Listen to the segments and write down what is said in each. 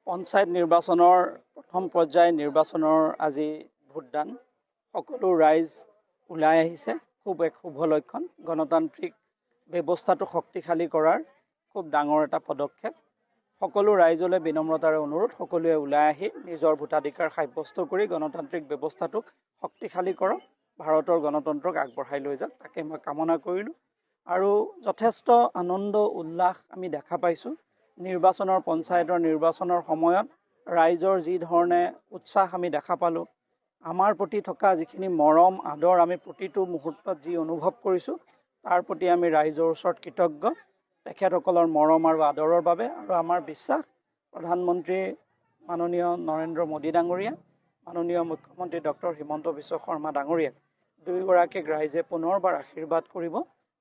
পঞ্চায়ত নিৰ্বাচনৰ প্ৰথম পৰ্যায় নিৰ্বাচনৰ আজি ভোটদান সকলো ৰাইজ ওলাই আহিছে খুব এক শুভ লক্ষণ গণতান্ত্ৰিক ব্যৱস্থাটো শক্তিশালী কৰাৰ খুব ডাঙৰ এটা পদক্ষেপ সকলো ৰাইজলৈ বিনম্ৰতাৰে অনুৰোধ সকলোৱে ওলাই আহি নিজৰ ভোটাধিকাৰ সাব্যস্ত কৰি গণতান্ত্ৰিক ব্যৱস্থাটোক শক্তিশালী কৰক ভাৰতৰ গণতন্ত্ৰক আগবঢ়াই লৈ যাওক তাকে মই কামনা কৰিলোঁ আৰু যথেষ্ট আনন্দ উল্লাস আমি দেখা পাইছোঁ নিৰ্বাচনৰ পঞ্চায়তৰ নিৰ্বাচনৰ সময়ত ৰাইজৰ যি ধৰণে উৎসাহ আমি দেখা পালোঁ আমাৰ প্ৰতি থকা যিখিনি মৰম আদৰ আমি প্ৰতিটো মুহূৰ্তত যি অনুভৱ কৰিছোঁ তাৰ প্ৰতি আমি ৰাইজৰ ওচৰত কৃতজ্ঞ তেখেতসকলৰ মৰম আৰু আদৰৰ বাবে আৰু আমাৰ বিশ্বাস প্ৰধানমন্ত্ৰী মাননীয় নৰেন্দ্ৰ মোদী ডাঙৰীয়া মাননীয় মুখ্যমন্ত্ৰী ডক্টৰ হিমন্ত বিশ্ব শৰ্মা ডাঙৰীয়াক দুয়োগৰাকীক ৰাইজে পুনৰবাৰ আশীৰ্বাদ কৰিব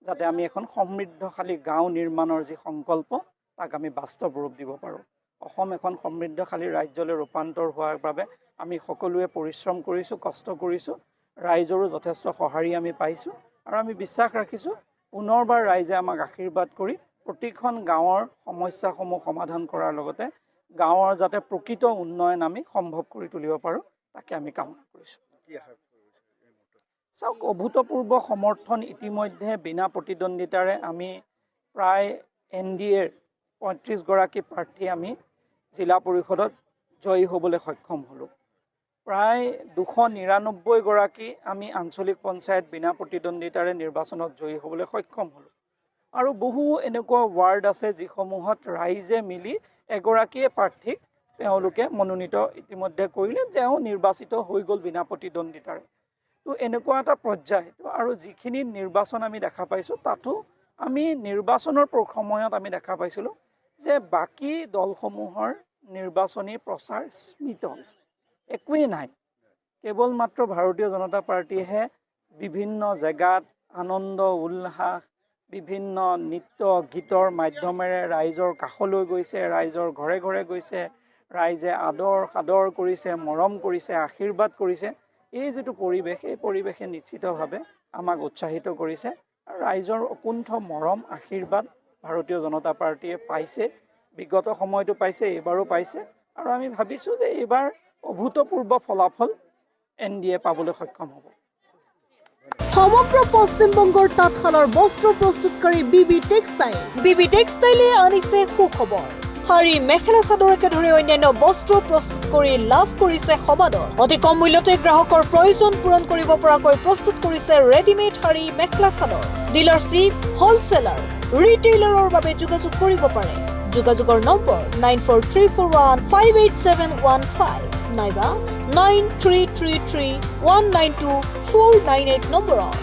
যাতে আমি এখন সমৃদ্ধশালী গাঁও নিৰ্মাণৰ যি সংকল্প তাক আমি বাস্তৱ ৰূপ দিব পাৰোঁ অসম এখন সমৃদ্ধশালী ৰাজ্যলৈ ৰূপান্তৰ হোৱাৰ বাবে আমি সকলোৱে পৰিশ্ৰম কৰিছোঁ কষ্ট কৰিছোঁ ৰাইজৰো যথেষ্ট সঁহাৰি আমি পাইছোঁ আৰু আমি বিশ্বাস ৰাখিছোঁ পুনৰবাৰ ৰাইজে আমাক আশীৰ্বাদ কৰি প্ৰতিখন গাঁৱৰ সমস্যাসমূহ সমাধান কৰাৰ লগতে গাঁৱৰ যাতে প্ৰকৃত উন্নয়ন আমি সম্ভৱ কৰি তুলিব পাৰোঁ তাকে আমি কামনা কৰিছোঁ চাওক অভূতপূৰ্ব সমৰ্থন ইতিমধ্যে বিনা প্ৰতিদ্বন্দ্বিতাৰে আমি প্ৰায় NDAৰ ৩৫ গৰাকী প্ৰাৰ্থী আমি জিলা পৰিষদত জয়ী হ'বলৈ সক্ষম হ'লোঁ প্ৰায় ২৯৯ গৰাকী আমি আঞ্চলিক পঞ্চায়ত বিনা প্ৰতিদ্বন্দ্বিতাৰে নিৰ্বাচনত জয়ী হ'বলৈ সক্ষম হ'লোঁ আৰু বহু এনেকুৱা ৱাৰ্ড আছে যিসমূহত ৰাইজে মিলি এগৰাকীয়ে প্ৰাৰ্থীক তেওঁলোকে মনোনীত ইতিমধ্যে কৰিলে তেওঁ নিৰ্বাচিত হৈ গ'ল বিনা প্ৰতিদ্বন্দ্বিতাৰে তো এনেকুৱা এটা পৰ্যায় আৰু যিখিনি নিৰ্বাচন আমি দেখা পাইছোঁ তাতো আমি নিৰ্বাচনৰ সময়ত আমি দেখা পাইছিলোঁ যে বাকী দলসমূহৰ নিৰ্বাচনী প্ৰচাৰ স্মিত একোৱেই নাই কেৱল মাত্ৰ ভাৰতীয় জনতা পাৰ্টীয়েহে বিভিন্ন জেগাত আনন্দ উল্লাস বিভিন্ন নৃত্য গীতৰ মাধ্যমেৰে ৰাইজৰ কাষলৈ গৈছে ৰাইজৰ ঘৰে ঘৰে গৈছে ৰাইজে আদৰ সাদৰ কৰিছে মৰম কৰিছে আশীৰ্বাদ কৰিছে এই যিটো পৰিৱেশ এই পৰিৱেশে নিশ্চিতভাৱে আমাক উৎসাহিত কৰিছে আৰু ৰাইজৰ অকুণ্ঠ মৰম আশীৰ্বাদ ভাৰতীয় জনতা পাৰ্টীয়ে পাইছে বিগত সময়তো পাইছে এইবাৰো পাইছে আৰু আমি ভাবিছোঁ যে এইবাৰ অভূতপূৰ্ব ফলাফল NDA পাবলৈ সক্ষম হ'ব সমগ্ৰ পশ্চিমবংগৰ তাঁতশালৰ বস্ত্ৰ প্ৰস্তুতকাৰী বিবি টেক্সটাইলে আনিছে সুখবৰ শাৰী মেখেলা চাদৰকে ধৰি অন্যান্য বস্ত্ৰ প্ৰস্তুত কৰি লাভ কৰিছে সমাদৰ অতি কম মূল্যতে গ্ৰাহকৰ প্ৰয়োজন পূৰণ কৰিব পৰাকৈ প্ৰস্তুত কৰিছে ৰেডিমেড শাৰী মেখেলা চাদৰ ডিলাৰশ্বিপ হ'লচেলাৰ ৰিটেইলাৰৰ বাবে যোগাযোগ কৰিব পাৰে যোগাযোগৰ নম্বৰ 9434158715 নাইবা 9333192498 নম্বৰত